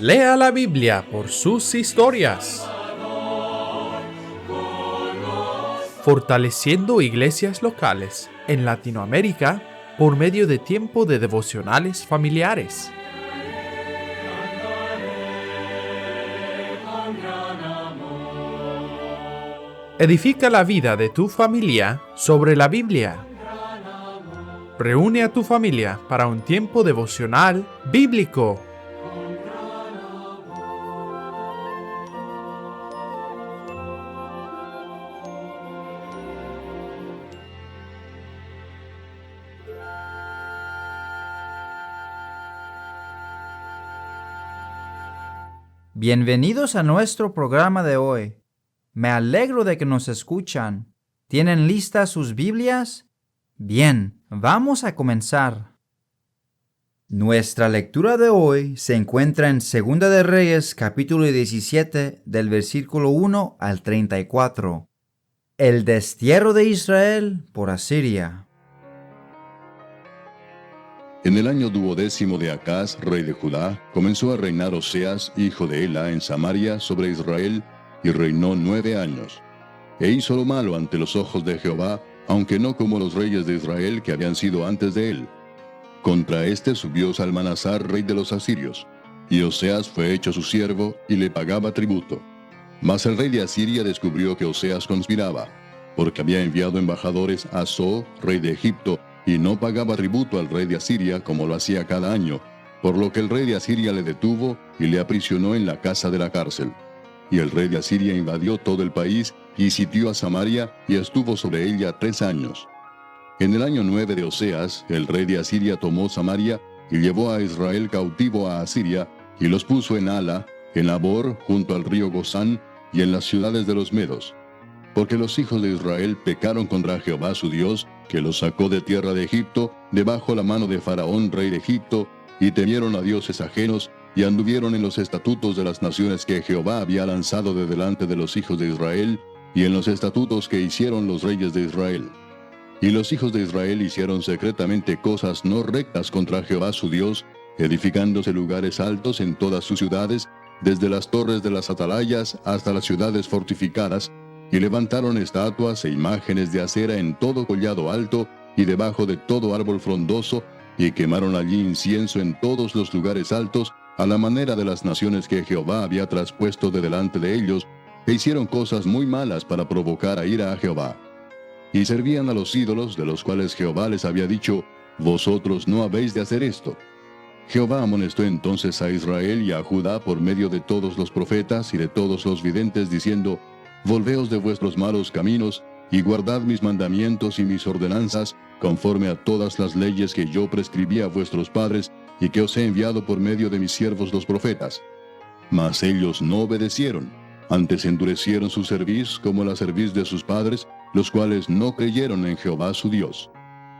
Lea la Biblia por sus historias. Fortaleciendo iglesias locales en Latinoamérica por medio de tiempo de devocionales familiares. Edifica la vida de tu familia sobre la Biblia. Reúne a tu familia para un tiempo devocional bíblico. Bienvenidos a nuestro programa de hoy. Me alegro de que nos escuchan. ¿Tienen listas sus Biblias? Bien, vamos a comenzar. Nuestra lectura de hoy se encuentra en 2 de Reyes, capítulo 17, del versículo 1 al 34. El destierro de Israel por Asiria. En el año 12 de Acaz, rey de Judá, comenzó a reinar Oseas, hijo de Ela, en Samaria sobre Israel, y reinó 9 años. E hizo lo malo ante los ojos de Jehová, aunque no como los reyes de Israel que habían sido antes de él. Contra éste subió Salmanasar, rey de los asirios, y Oseas fue hecho su siervo, y le pagaba tributo. Mas el rey de Asiria descubrió que Oseas conspiraba, porque había enviado embajadores a So, rey de Egipto, y no pagaba tributo al rey de Asiria como lo hacía cada año, por lo que el rey de Asiria le detuvo y le aprisionó en la casa de la cárcel. Y el rey de Asiria invadió todo el país y sitió a Samaria y estuvo sobre ella 3 años. En el año 9 de Oseas, el rey de Asiria tomó Samaria y llevó a Israel cautivo a Asiria y los puso en Hala, en Labor, junto al río Gozán y en las ciudades de los medos. Porque los hijos de Israel pecaron contra Jehová su Dios, que los sacó de tierra de Egipto, debajo la mano de Faraón, rey de Egipto, y temieron a dioses ajenos, y anduvieron en los estatutos de las naciones que Jehová había lanzado de delante de los hijos de Israel, y en los estatutos que hicieron los reyes de Israel. Y los hijos de Israel hicieron secretamente cosas no rectas contra Jehová su Dios, edificándose lugares altos en todas sus ciudades, desde las torres de las atalayas hasta las ciudades fortificadas, y levantaron estatuas e imágenes de acera en todo collado alto y debajo de todo árbol frondoso, y quemaron allí incienso en todos los lugares altos, a la manera de las naciones que Jehová había traspuesto de delante de ellos, e hicieron cosas muy malas para provocar a ira a Jehová. Y servían a los ídolos, de los cuales Jehová les había dicho, vosotros no habéis de hacer esto. Jehová amonestó entonces a Israel y a Judá por medio de todos los profetas y de todos los videntes, diciendo, volveos de vuestros malos caminos, y guardad mis mandamientos y mis ordenanzas, conforme a todas las leyes que yo prescribí a vuestros padres, y que os he enviado por medio de mis siervos los profetas. Mas ellos no obedecieron, antes endurecieron su cerviz como la cerviz de sus padres, los cuales no creyeron en Jehová su Dios.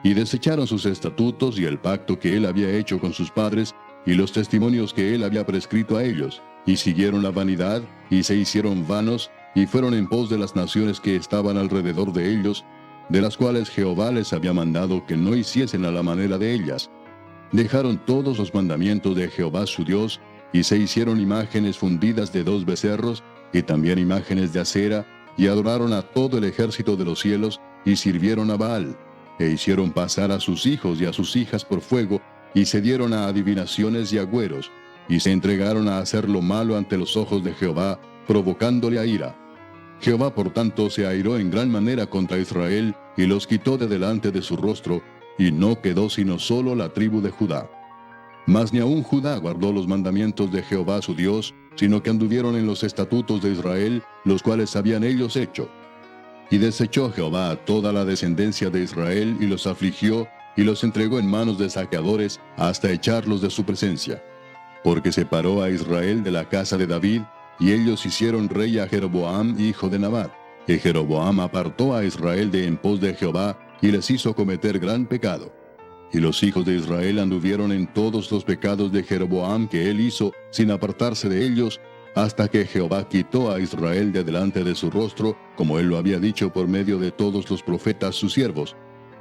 Y desecharon sus estatutos y el pacto que él había hecho con sus padres, y los testimonios que él había prescrito a ellos, y siguieron la vanidad, y se hicieron vanos, y fueron en pos de las naciones que estaban alrededor de ellos, de las cuales Jehová les había mandado que no hiciesen a la manera de ellas. Dejaron todos los mandamientos de Jehová su Dios, y se hicieron imágenes fundidas de 2 becerros, y también imágenes de acera, y adoraron a todo el ejército de los cielos, y sirvieron a Baal, e hicieron pasar a sus hijos y a sus hijas por fuego, y se dieron a adivinaciones y agüeros, y se entregaron a hacer lo malo ante los ojos de Jehová, provocándole a ira. Jehová por tanto se airó en gran manera contra Israel, y los quitó de delante de su rostro, y no quedó sino solo la tribu de Judá. Mas ni aun Judá guardó los mandamientos de Jehová su Dios, sino que anduvieron en los estatutos de Israel, los cuales habían ellos hecho. Y desechó Jehová a toda la descendencia de Israel, y los afligió, y los entregó en manos de saqueadores, hasta echarlos de su presencia. Porque separó a Israel de la casa de David, y ellos hicieron rey a Jeroboam, hijo de Nabat. Y Jeroboam apartó a Israel de en pos de Jehová, y les hizo cometer gran pecado. Y los hijos de Israel anduvieron en todos los pecados de Jeroboam que él hizo, sin apartarse de ellos, hasta que Jehová quitó a Israel de delante de su rostro, como él lo había dicho por medio de todos los profetas sus siervos.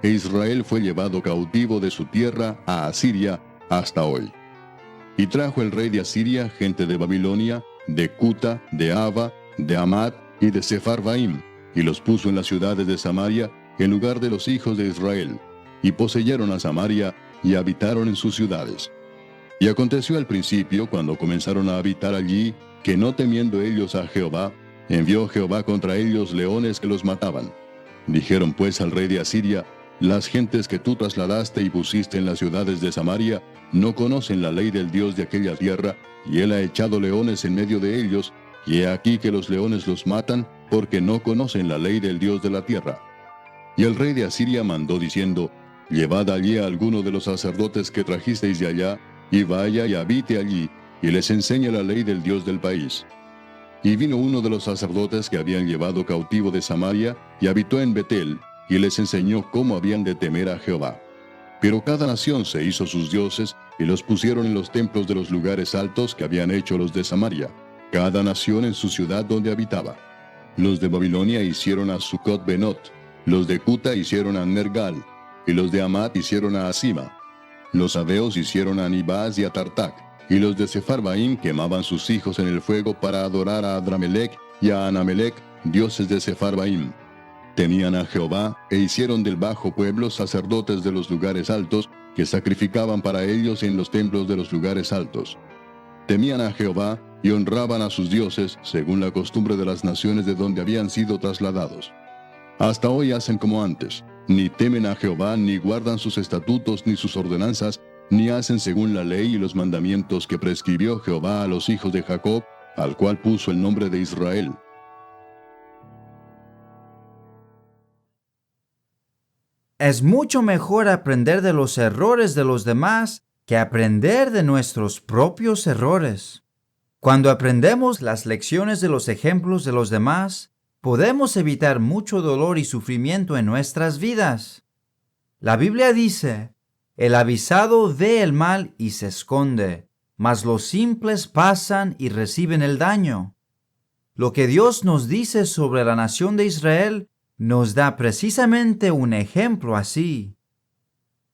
E Israel fue llevado cautivo de su tierra a Asiria hasta hoy. Y trajo el rey de Asiria gente de Babilonia, de Cuta, de Ava, de Hamat y de Sepharvaim, y los puso en las ciudades de Samaria, en lugar de los hijos de Israel, y poseyeron a Samaria, y habitaron en sus ciudades. Y aconteció al principio, cuando comenzaron a habitar allí, que no temiendo ellos a Jehová, envió Jehová contra ellos leones que los mataban. Dijeron pues al rey de Asiria: las gentes que tú trasladaste y pusiste en las ciudades de Samaria, no conocen la ley del Dios de aquella tierra, y él ha echado leones en medio de ellos, y he aquí que los leones los matan, porque no conocen la ley del Dios de la tierra. Y el rey de Asiria mandó diciendo: llevad allí a alguno de los sacerdotes que trajisteis de allá, y vaya y habite allí, y les enseñe la ley del Dios del país. Y vino uno de los sacerdotes que habían llevado cautivo de Samaria, y habitó en Betel, y les enseñó cómo habían de temer a Jehová. Pero cada nación se hizo sus dioses, y los pusieron en los templos de los lugares altos que habían hecho los de Samaria, cada nación en su ciudad donde habitaba. Los de Babilonia hicieron a Sucot Benot, los de Cuta hicieron a Nergal, y los de Hamat hicieron a Asima. Los sabeos hicieron a Nibaz y a Tartac, y los de Sepharvaim quemaban sus hijos en el fuego para adorar a Adramelech y a Anamelech, dioses de Sepharvaim. Temían a Jehová, e hicieron del bajo pueblo sacerdotes de los lugares altos, que sacrificaban para ellos en los templos de los lugares altos. Temían a Jehová, y honraban a sus dioses, según la costumbre de las naciones de donde habían sido trasladados. Hasta hoy hacen como antes, ni temen a Jehová, ni guardan sus estatutos ni sus ordenanzas, ni hacen según la ley y los mandamientos que prescribió Jehová a los hijos de Jacob, al cual puso el nombre de Israel. Es mucho mejor aprender de los errores de los demás que aprender de nuestros propios errores. Cuando aprendemos las lecciones de los ejemplos de los demás, podemos evitar mucho dolor y sufrimiento en nuestras vidas. La Biblia dice: el avisado ve el mal y se esconde, mas los simples pasan y reciben el daño. Lo que Dios nos dice sobre la nación de Israel nos da precisamente un ejemplo así.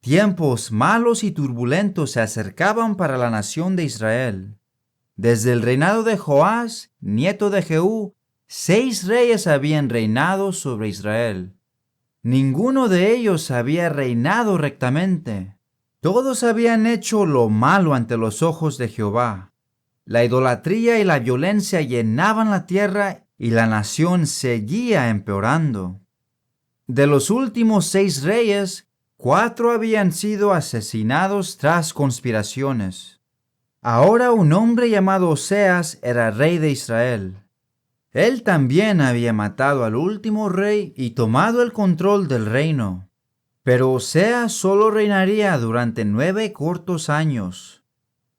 Tiempos malos y turbulentos se acercaban para la nación de Israel. Desde el reinado de Joás, nieto de Jehú, 6 reyes habían reinado sobre Israel. Ninguno de ellos había reinado rectamente. Todos habían hecho lo malo ante los ojos de Jehová. La idolatría y la violencia llenaban la tierra y la nación seguía empeorando. De los últimos 6 reyes, 4 habían sido asesinados tras conspiraciones. Ahora un hombre llamado Oseas era rey de Israel. Él también había matado al último rey y tomado el control del reino. Pero Oseas solo reinaría durante 9 cortos años.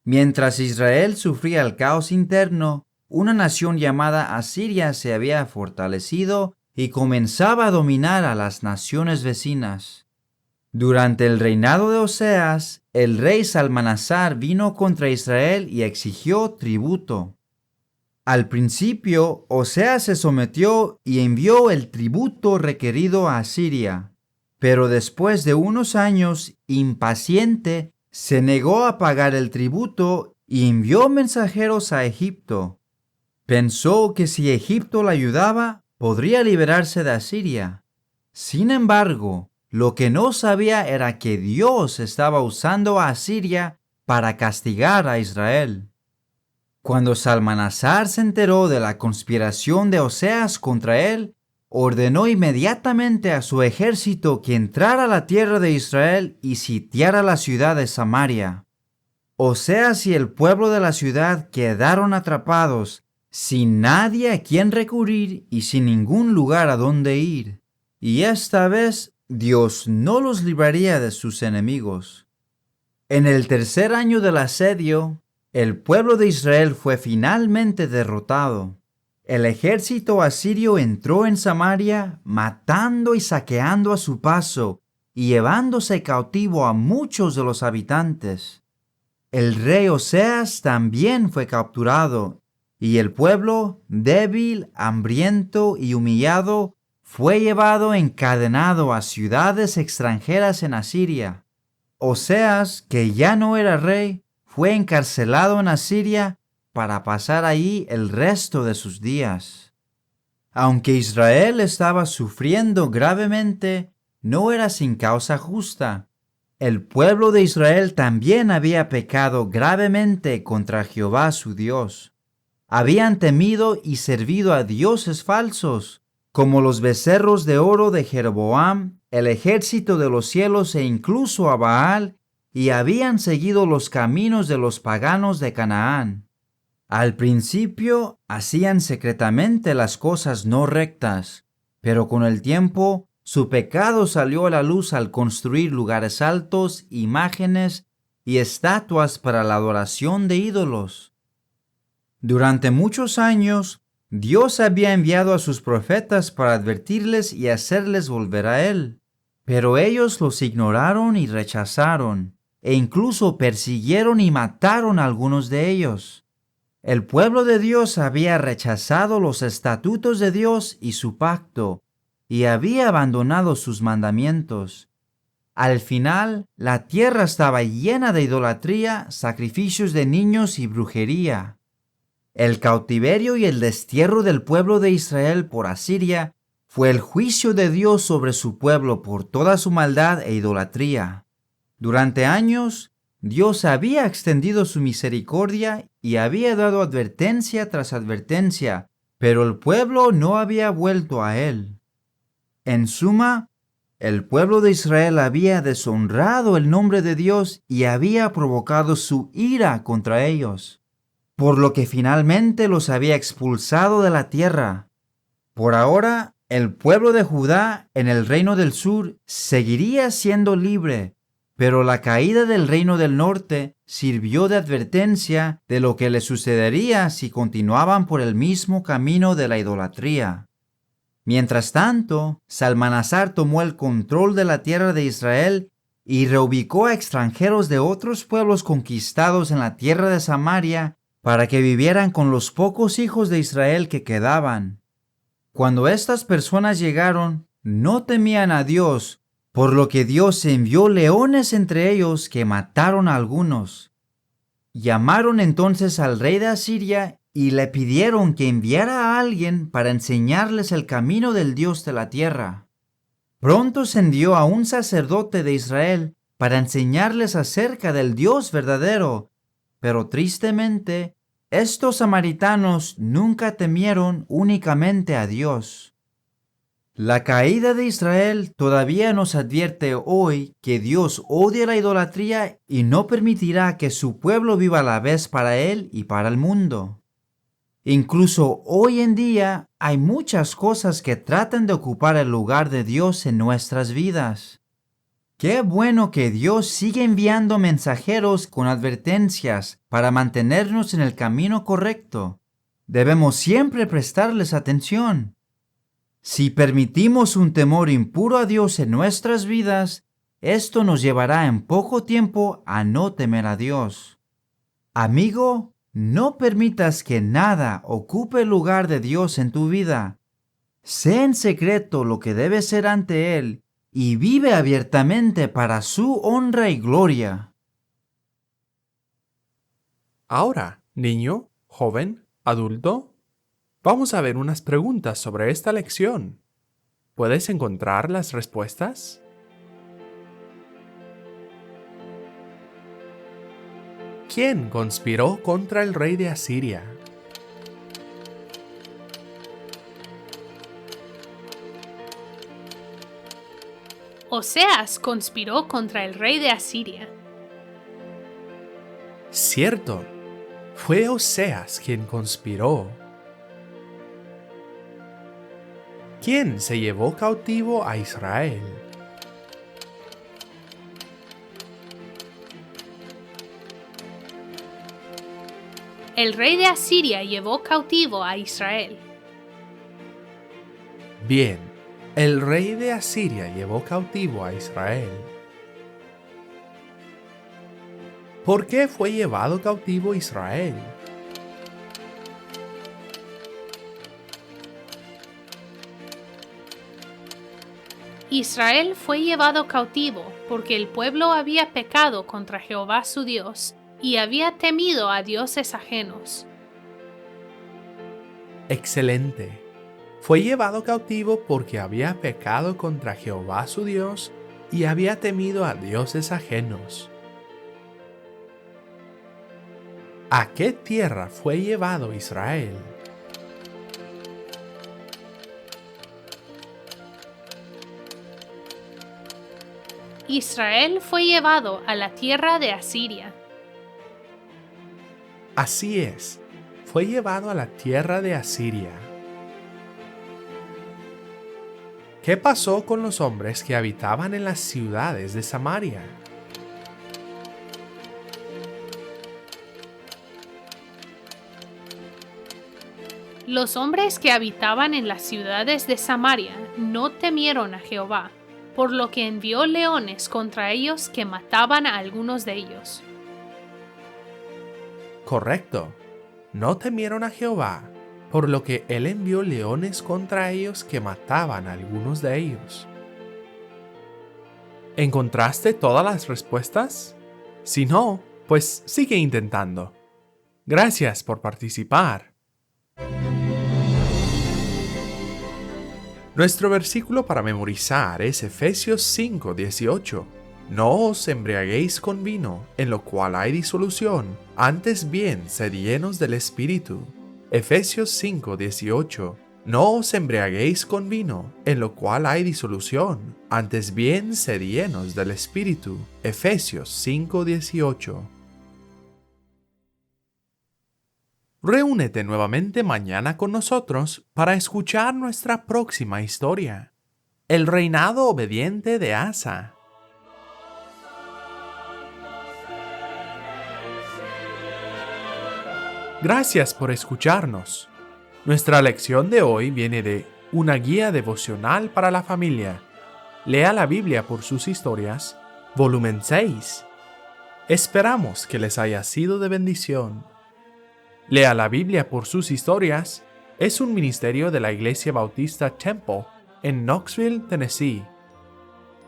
Mientras Israel sufría el caos interno, una nación llamada Asiria se había fortalecido y comenzaba a dominar a las naciones vecinas. Durante el reinado de Oseas, el rey Salmanasar vino contra Israel y exigió tributo. Al principio, Oseas se sometió y envió el tributo requerido a Asiria, pero después de unos años, impaciente, se negó a pagar el tributo y envió mensajeros a Egipto. Pensó que si Egipto la ayudaba, podría liberarse de Asiria. Sin embargo, lo que no sabía era que Dios estaba usando a Asiria para castigar a Israel. Cuando Salmanasar se enteró de la conspiración de Oseas contra él, ordenó inmediatamente a su ejército que entrara a la tierra de Israel y sitiara la ciudad de Samaria. Oseas y el pueblo de la ciudad quedaron atrapados, sin nadie a quien recurrir y sin ningún lugar a donde ir. Y esta vez Dios no los libraría de sus enemigos. En el 3er año del asedio, el pueblo de Israel fue finalmente derrotado. El ejército asirio entró en Samaria, matando y saqueando a su paso y llevándose cautivo a muchos de los habitantes. El rey Oseas también fue capturado, y el pueblo, débil, hambriento y humillado, fue llevado encadenado a ciudades extranjeras en Asiria. Oseas, que ya no era rey, fue encarcelado en Asiria para pasar ahí el resto de sus días. Aunque Israel estaba sufriendo gravemente, no era sin causa justa. El pueblo de Israel también había pecado gravemente contra Jehová su Dios. Habían temido y servido a dioses falsos, como los becerros de oro de Jeroboam, el ejército de los cielos e incluso a Baal, y habían seguido los caminos de los paganos de Canaán. Al principio hacían secretamente las cosas no rectas, pero con el tiempo su pecado salió a la luz al construir lugares altos, imágenes y estatuas para la adoración de ídolos. Durante muchos años, Dios había enviado a sus profetas para advertirles y hacerles volver a Él, pero ellos los ignoraron y rechazaron, e incluso persiguieron y mataron a algunos de ellos. El pueblo de Dios había rechazado los estatutos de Dios y su pacto, y había abandonado sus mandamientos. Al final, la tierra estaba llena de idolatría, sacrificios de niños y brujería. El cautiverio y el destierro del pueblo de Israel por Asiria fue el juicio de Dios sobre su pueblo por toda su maldad e idolatría. Durante años, Dios había extendido su misericordia y había dado advertencia tras advertencia, pero el pueblo no había vuelto a Él. En suma, el pueblo de Israel había deshonrado el nombre de Dios y había provocado su ira contra ellos, por lo que finalmente los había expulsado de la tierra. Por ahora, el pueblo de Judá en el reino del sur seguiría siendo libre, pero la caída del reino del norte sirvió de advertencia de lo que les sucedería si continuaban por el mismo camino de la idolatría. Mientras tanto, Salmanasar tomó el control de la tierra de Israel y reubicó a extranjeros de otros pueblos conquistados en la tierra de Samaria para que vivieran con los pocos hijos de Israel que quedaban. Cuando estas personas llegaron, no temían a Dios, por lo que Dios envió leones entre ellos que mataron a algunos. Llamaron entonces al rey de Asiria y le pidieron que enviara a alguien para enseñarles el camino del Dios de la tierra. Pronto se envió a un sacerdote de Israel para enseñarles acerca del Dios verdadero, pero tristemente, estos samaritanos nunca temieron únicamente a Dios. La caída de Israel todavía nos advierte hoy que Dios odia la idolatría y no permitirá que su pueblo viva a la vez para Él y para el mundo. Incluso hoy en día hay muchas cosas que tratan de ocupar el lugar de Dios en nuestras vidas. Qué bueno que Dios sigue enviando mensajeros con advertencias para mantenernos en el camino correcto. Debemos siempre prestarles atención. Si permitimos un temor impuro a Dios en nuestras vidas, esto nos llevará en poco tiempo a no temer a Dios. Amigo, no permitas que nada ocupe el lugar de Dios en tu vida. Sé en secreto lo que debe ser ante Él y vive abiertamente para su honra y gloria. Ahora, niño, joven, adulto, vamos a ver unas preguntas sobre esta lección. ¿Puedes encontrar las respuestas? ¿Quién conspiró contra el rey de Asiria? Oseas conspiró contra el rey de Asiria. Cierto, fue Oseas quien conspiró. ¿Quién se llevó cautivo a Israel? El rey de Asiria llevó cautivo a Israel. Bien, el rey de Asiria llevó cautivo a Israel. ¿Por qué fue llevado cautivo Israel? Israel fue llevado cautivo porque el pueblo había pecado contra Jehová su Dios y había temido a dioses ajenos. Excelente. Fue llevado cautivo porque había pecado contra Jehová su Dios y había temido a dioses ajenos. ¿A qué tierra fue llevado Israel? Israel fue llevado a la tierra de Asiria. Así es, fue llevado a la tierra de Asiria. ¿Qué pasó con los hombres que habitaban en las ciudades de Samaria? Los hombres que habitaban en las ciudades de Samaria no temieron a Jehová, por lo que envió leones contra ellos que mataban a algunos de ellos. Correcto. No temieron a Jehová, por lo que él envió leones contra ellos que mataban a algunos de ellos. ¿Encontraste todas las respuestas? Si no, pues sigue intentando. Gracias por participar. Nuestro versículo para memorizar es Efesios 5:18. No os embriaguéis con vino, en lo cual hay disolución, antes bien sed llenos del Espíritu. Efesios 5:18. No os embriaguéis con vino, en lo cual hay disolución, antes bien sed llenos del Espíritu. Efesios 5:18. Reúnete nuevamente mañana con nosotros para escuchar nuestra próxima historia, el reinado obediente de Asa. Gracias por escucharnos. Nuestra lección de hoy viene de Una guía devocional para la familia. Lea la Biblia por sus historias, volumen 6. Esperamos que les haya sido de bendición. Lea la Biblia por sus historias es un ministerio de la Iglesia Bautista Temple en Knoxville, Tennessee.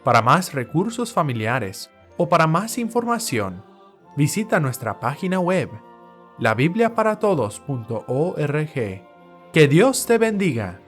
Para más recursos familiares o para más información, visita nuestra página web, labibliaparatodos.org. Que Dios te bendiga.